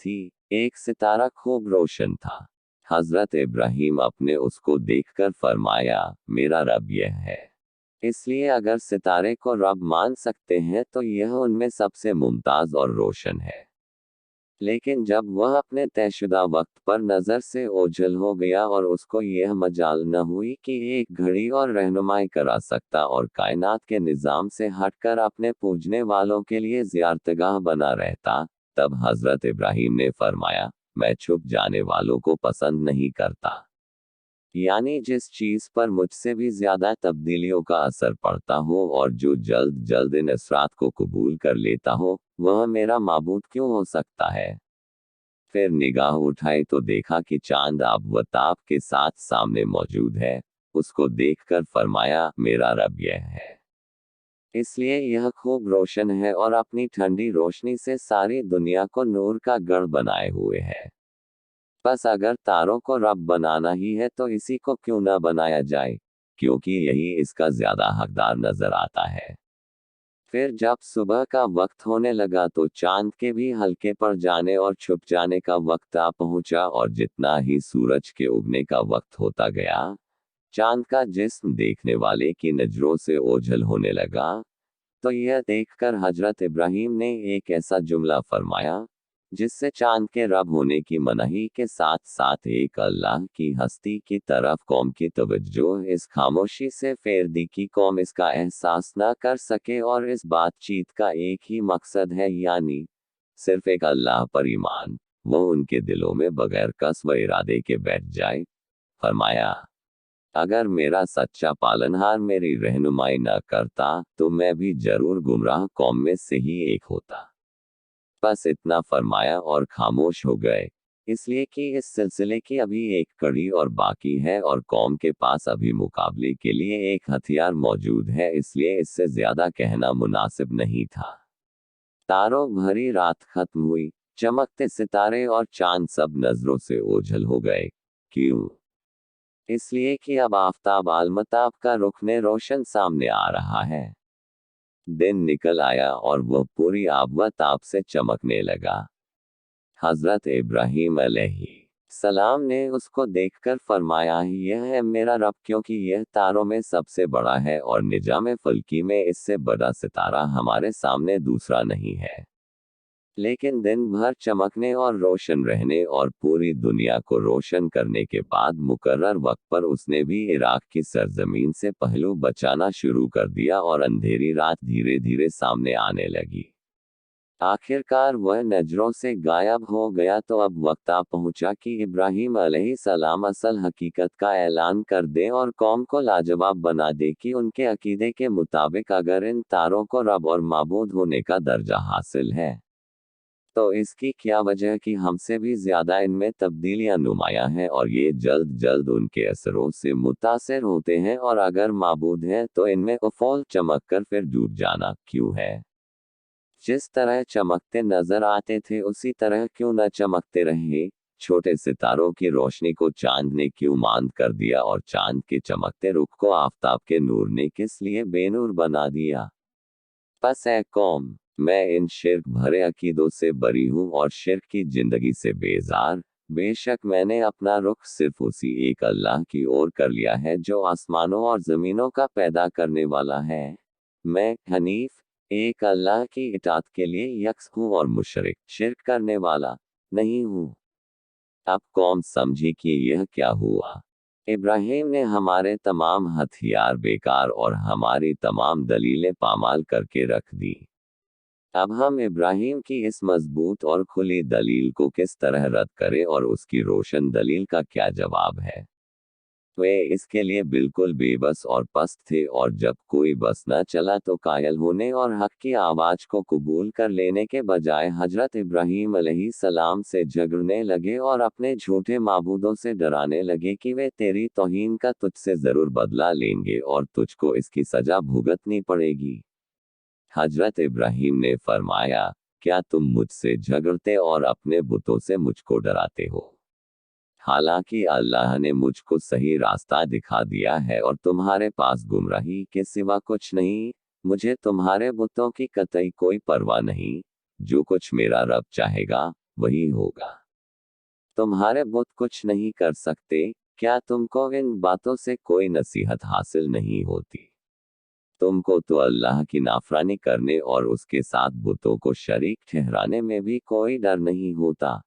थी, एक सितारा खूब रोशन था। हजरत इब्राहिम अपने उसको देखकर फरमाया, मेरा रब यह है। इसलिए अगर सितारे को रब मान सकते हैं तो यह उनमें सबसे मुमताज और रोशन है। लेकिन जब वह अपने तयशुदा वक्त पर नज़र से ओझल हो गया और उसको यह मजाल न हुई कि एक घड़ी और रहनुमाई करा सकता और कायनात के निज़ाम से हटकर अपने पूजने वालों के लिए ज़ियारतगाह बना रहता, तब हज़रत इब्राहिम ने फरमाया, मैं छुप जाने वालों को पसंद नहीं करता। यानी जिस चीज़ पर मुझसे भी ज़्यादा तब्दीलियों का असर पड़ता हो और जो जल्द जल्द इन असरात को कबूल कर लेता हो, वह मेरा माबूद क्यों हो सकता है। फिर निगाह उठाई तो देखा कि चांद आब व ताप के साथ सामने मौजूद है। उसको देखकर फरमाया, मेरा रब यह है। इसलिए यह खूब रोशन है और अपनी ठंडी रोशनी से सारी दुनिया को नूर का गढ़ बनाए हुए है। बस अगर तारों को रब बनाना ही है तो इसी को क्यों न बनाया जाए, क्योंकि यही इसका ज्यादा हकदार नजर आता है। फिर जब सुबह का वक्त होने लगा तो चांद के भी हल्के पड़ जाने और छुप जाने का वक्त आ पहुंचा और जितना ही सूरज के उगने का वक्त होता गया, चांद का जिस्म देखने वाले की नजरों से ओझल होने लगा। तो यह देखकर हजरत इब्राहिम ने एक ऐसा जुमला फरमाया जिससे चांद के रब होने की मनाही के साथ साथ एक अल्लाह की हस्ती की तरफ कौम की तवज्जो इस खामोशी से फेर दी कि कौम इसका एहसास न कर सके और इस बातचीत का एक ही मकसद है, यानी सिर्फ एक अल्लाह पर ईमान, वो उनके दिलों में बगैर कस व इरादे के बैठ जाए। फरमाया, अगर मेरा सच्चा पालनहार मेरी रहनुमाई न करता तो मैं भी जरूर गुमराह कौम में से ही एक होता। बस इतना फरमाया और खामोश हो गए, इसलिए कि इस सिलसिले की अभी एक कड़ी और बाकी है और कौम के पास अभी मुकाबले के लिए एक हथियार मौजूद है, इसलिए इससे ज्यादा कहना मुनासिब नहीं था। तारों भरी रात खत्म हुई, चमकते सितारे और चांद सब नजरों से ओझल हो गए। क्यों? इसलिए कि अब आफताब आलमताब का रुखने रोशन सामने आ रहा है। दिन निकल आया और वह पूरी आब व ताब से चमकने लगा। हजरत इब्राहिम अलैहिस्सलाम ने उसको देखकर फरमाया, यह है मेरा रब, क्योंकि यह तारों में सबसे बड़ा है और निजाम फल्की में इससे बड़ा सितारा हमारे सामने दूसरा नहीं है। लेकिन दिन भर चमकने और रोशन रहने और पूरी दुनिया को रोशन करने के बाद मुकर्रर वक्त पर उसने भी इराक की सरजमीन से पहलू बचाना शुरू कर दिया और अंधेरी रात धीरे धीरे सामने आने लगी। आखिरकार वह नजरों से गायब हो गया तो अब वक्त आ पहुंचा कि इब्राहिम अलैहिस्सलाम असल हकीकत का ऐलान कर दें और कौम को लाजवाब बना दे कि उनके अकीदे के मुताबिक अगर इन तारों को रब और माबूद होने का दर्जा हासिल है तो इसकी क्या वजह कि हमसे भी ज्यादा इनमें तब्दीलियां नुमायां हैं और ये जल्द जल्द उनके असरों से मुतासिर होते हैं, और अगर माबूद हैं तो इनमें उफौल चमक कर फिर डूब जाना क्यों है। जिस तरह चमकते नजर आते थे उसी तरह क्यों न चमकते रहे। छोटे सितारों की रोशनी को चांद ने क्यों मांद कर दिया और चांद के चमकते रुख को आफताब के नूर ने किस लिए बेनूर बना दिया। बस ए कौम, मैं इन शिर्क भरे अकीदों से बरी हूँ और शिर्क की जिंदगी से बेजार। बेशक मैंने अपना रुख सिर्फ उसी एक अल्लाह की ओर कर लिया है जो आसमानों और जमीनों का पैदा करने वाला है। मैं हनीफ, एक अल्लाह की इताअत के लिए यक्स हूँ और मुशरिक, शिर्क करने वाला नहीं हूँ। अब कौम समझी कि यह क्या हुआ। इब्राहिम ने हमारे तमाम हथियार बेकार और हमारी तमाम दलीलें पामाल करके रख दी। अब हम इब्राहिम की इस मजबूत और खुली दलील को किस तरह रद्द करें और उसकी रोशन दलील का क्या जवाब है। वे इसके लिए बिल्कुल बेबस और पस्त थे और जब कोई बस न चला तो कायल होने और हक की आवाज को कबूल कर लेने के बजाय हजरत इब्राहिम अलैहिस्सलाम से झगड़ने लगे और अपने झूठे माबूदों से डराने लगे कि वे तेरी तौहीन का तुझसे जरूर बदला लेंगे और तुझको इसकी सजा भुगतनी पड़ेगी। हजरत इब्राहिम ने फरमाया, क्या तुम मुझसे झगड़ते और अपने बुतों से मुझको डराते हो? हालांकि अल्लाह ने मुझको सही रास्ता दिखा दिया है और तुम्हारे पास गुमराही के सिवा कुछ नहीं। मुझे तुम्हारे बुतों की कतई कोई परवाह नहीं। जो कुछ मेरा रब चाहेगा वही होगा। तुम्हारे बुत कुछ नहीं कर सकते, क्या तुमको इन बातों से कोई नसीहत हासिल नहीं होती? तुमको तो अल्लाह की नाफरानी करने और उसके साथ बुतों को शरीक ठहराने में भी कोई डर नहीं होता,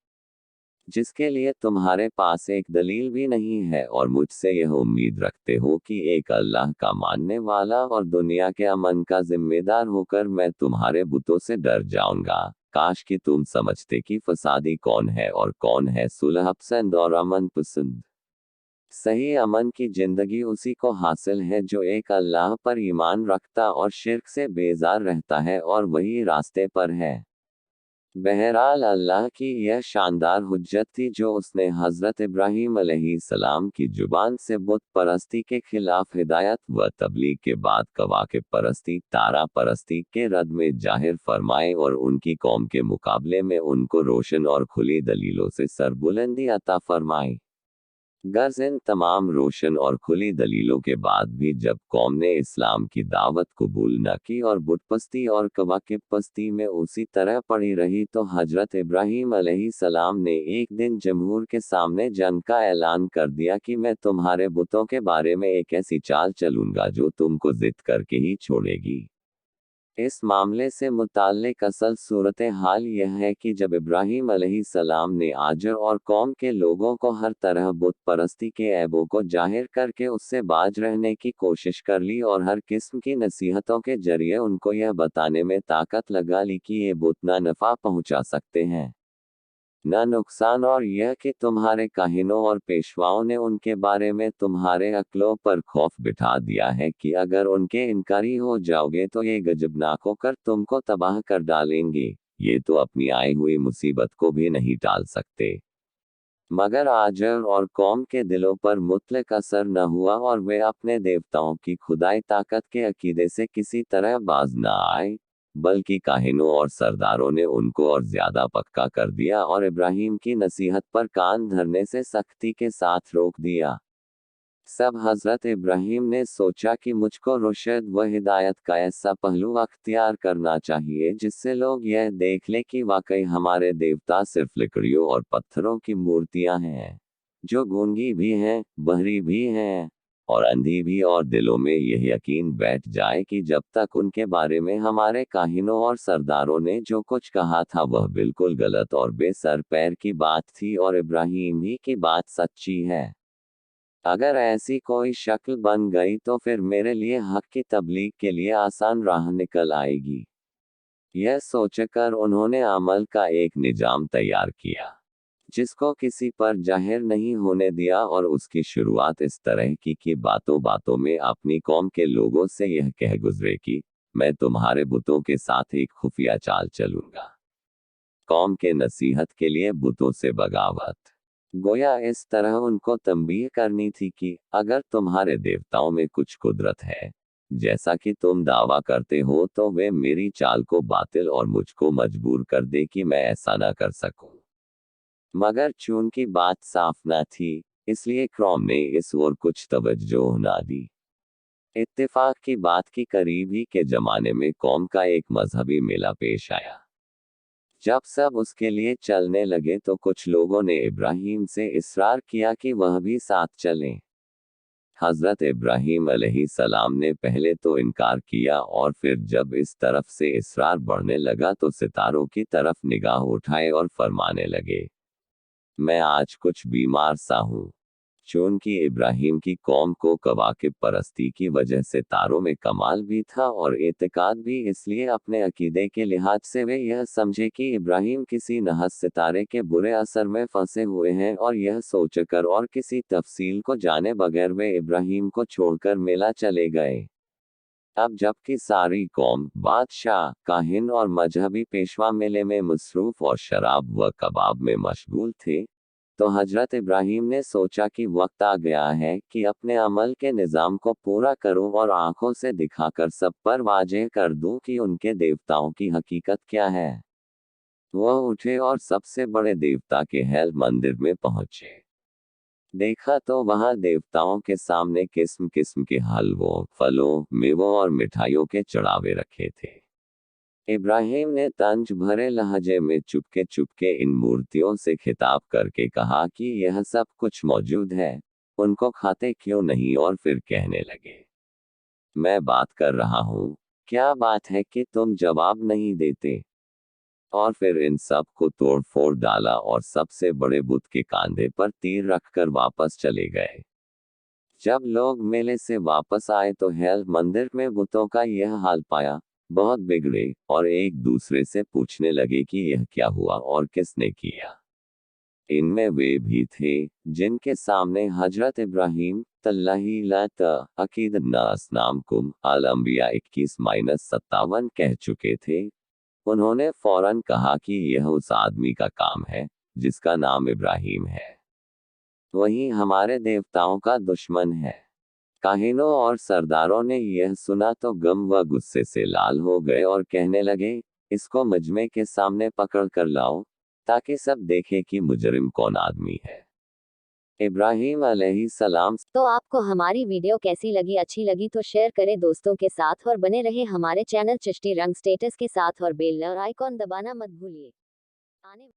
जिसके लिए तुम्हारे पास एक दलील भी नहीं है, और मुझसे यह उम्मीद रखते हो कि एक अल्लाह का मानने वाला और दुनिया के अमन का जिम्मेदार होकर मैं तुम्हारे बुतों से डर जाऊंगा। काश कि तुम समझते कि फसादी कौन है और कौन है सुलह पसंद और अमन पसंद। सही अमन की जिंदगी उसी को हासिल है जो एक अल्लाह पर ईमान रखता और शिर्क से बेजार रहता है, और वही रास्ते पर है। बहरहाल अल्लाह की यह शानदार हुज्जत थी जो उसने हज़रत इब्राहीम अलैहिस्सलाम की जुबान से बुत परस्ती के खिलाफ हिदायत व तबलीग के बाद कवाकिब परस्ती, तारा परस्ती के रद में जाहिर फरमाए और उनकी कौम के मुकाबले में उनको रोशन और खुली दलीलों से सरबुलंदी अता फरमाई। गर्ज इन तमाम रोशन और खुली दलीलों के बाद भी जब कौम ने इस्लाम की दावत कबूल न की और बुतपस्ती और कवाकिब पस्ती में उसी तरह पड़ी रही, तो हजरत इब्राहीम अलैहिस्सलाम ने एक दिन जमहूर के सामने जंग का ऐलान कर दिया कि मैं तुम्हारे बुतों के बारे में एक ऐसी चाल चलूंगा जो तुमको जिद करके ही छोड़ेगी। इस मामले से मुताल्लिक असल सूरत हाल यह है कि जब इब्राहीम अलैहिस्सलाम ने आजर और कौम के लोगों को हर तरह बुत परस्ती के ऐबों को जाहिर करके उससे बाज रहने की कोशिश कर ली और हर किस्म की नसीहतों के जरिए उनको यह बताने में ताकत लगा ली कि ये बुत ना नफ़ा पहुंचा सकते हैं न नुकसान, और यह कि तुम्हारे काहिनों और पेशवाओं ने उनके बारे में तुम्हारे अक्लों पर खौफ बिठा दिया है कि अगर उनके इनकारी हो जाओगे तो ये गजबनाक होकर तुमको तबाह कर डालेंगे। ये तो अपनी आई हुई मुसीबत को भी नहीं टाल सकते। मगर आजर और कौम के दिलों पर मुतलक असर न हुआ और वे अपने देवताओं की खुदाई ताकत के अकीदे से किसी तरह बाज न आए, बल्कि काहिनों और सरदारों ने उनको और ज्यादा पक्का कर दिया और इब्राहिम की नसीहत पर कान धरने से सख्ती के साथ रोक दिया। सब हजरत इब्राहिम ने सोचा कि मुझको रुशद व हिदायत का ऐसा पहलू अख्तियार करना चाहिए जिससे लोग यह देख लें कि वाकई हमारे देवता सिर्फ लकड़ियों और पत्थरों की मूर्तियां हैं, जो गूंगी भी हैं, बहरी भी हैं और अंधी भी, और दिलों में यह यकीन बैठ जाए कि जब तक उनके बारे में हमारे काहिनों और सरदारों ने जो कुछ कहा था वह बिल्कुल गलत और बेसर पैर की बात थी और इब्राहिम ही की बात सच्ची है। अगर ऐसी कोई शक्ल बन गई तो फिर मेरे लिए हक की तबलीग के लिए आसान राह निकल आएगी। यह सोचकर उन्होंने अमल का एक निजाम तैयार किया, जिसको किसी पर जाहिर नहीं होने दिया, और उसकी शुरुआत इस तरह की कि बातों बातों में अपनी कौम के लोगों से यह कह गुजरे कि मैं तुम्हारे बुतों के साथ एक खुफिया चाल चलूंगा। कौम के नसीहत के लिए बुतों से बगावत। गोया इस तरह उनको तंबीह करनी थी कि अगर तुम्हारे देवताओं में कुछ कुदरत है, जैसा कि तुम दावा करते हो, तो वे मेरी चाल को बातिल और मुझको मजबूर कर दे कि मैं ऐसा न कर सकूं। मगर चूंकि बात साफ न थी, इसलिए कौम ने इस ओर कुछ तवज्जो न दी। इत्तेफाक की बात की करीब ही के जमाने में कौम का एक मजहबी मेला पेश आया। जब सब उसके लिए चलने लगे तो कुछ लोगों ने इब्राहिम से इसरार किया कि वह भी साथ चलें। हजरत इब्राहिम अलैहिस्सलाम ने पहले तो इनकार किया, और फिर जब इस तरफ से इसरार बढ़ने लगा तो सितारों की तरफ निगाह उठाए और फरमाने लगे, मैं आज कुछ बीमार सा हूँ। चूंकि इब्राहिम की कौम को कवाकिब परस्ती की वजह से तारों में कमाल भी था और एतकाद भी, इसलिए अपने अकीदे के लिहाज से वे यह समझे कि इब्राहिम किसी नहस सितारे के बुरे असर में फंसे हुए हैं, और यह सोचकर और किसी तफसील को जाने बगैर वे इब्राहिम को छोड़कर मेला चले गए। अब जबकि सारी कौम, बादशाह, काहिन और मजहबी पेशवा मेले में मसरूफ और शराब व कबाब में मशगूल थे, तो हजरत इब्राहिम ने सोचा कि वक्त आ गया है कि अपने अमल के निज़ाम को पूरा करूं और आंखों से दिखाकर सब पर वाज़ेह कर दूं कि उनके देवताओं की हकीकत क्या है। वह उठे और सबसे बड़े देवता के हेल मंदिर में पहुंचे। देखा तो वहां देवताओं के सामने किस्म किस्म के हलवों, फलों, मेवों और मिठाइयों के चढ़ावे रखे थे। इब्राहिम ने तंज भरे लहजे में चुपके चुपके इन मूर्तियों से खिताब करके कहा कि यह सब कुछ मौजूद है, उनको खाते क्यों नहीं, और फिर कहने लगे, मैं बात कर रहा हूँ, क्या बात है कि तुम जवाब नहीं देते। और फिर इन सब को तोड़ फोड़ डाला और सबसे बड़े बुत के कांधे पर तीर रखकर वापस चले गए। जब लोग मेले से वापस आए तो हेल मंदिर में बुतों का यह हाल पाया, बहुत बिगड़े और एक दूसरे से पूछने लगे कि यह क्या हुआ और किसने किया। इनमें वे भी थे जिनके सामने हजरत इब्राहिम तल्लाही लत अकीद नास नाम कुम अल अंबिया 21-57 कह चुके थे। उन्होंने फौरन कहा कि यह उस आदमी का काम है जिसका नाम इब्राहिम है, वही हमारे देवताओं का दुश्मन है। काहिनों और सरदारों ने यह सुना तो गम व गुस्से से लाल हो गए और कहने लगे, इसको मजमे के सामने पकड़ कर लाओ, ताकि सब देखें कि मुजरिम कौन आदमी है। इब्राहिम अलैहिस्सलाम। तो आपको हमारी वीडियो कैसी लगी? अच्छी लगी तो शेयर करें दोस्तों के साथ और बने रहे हमारे चैनल चिश्ती रंग स्टेटस के साथ और बेल आइकॉन दबाना मत भूलिए। आने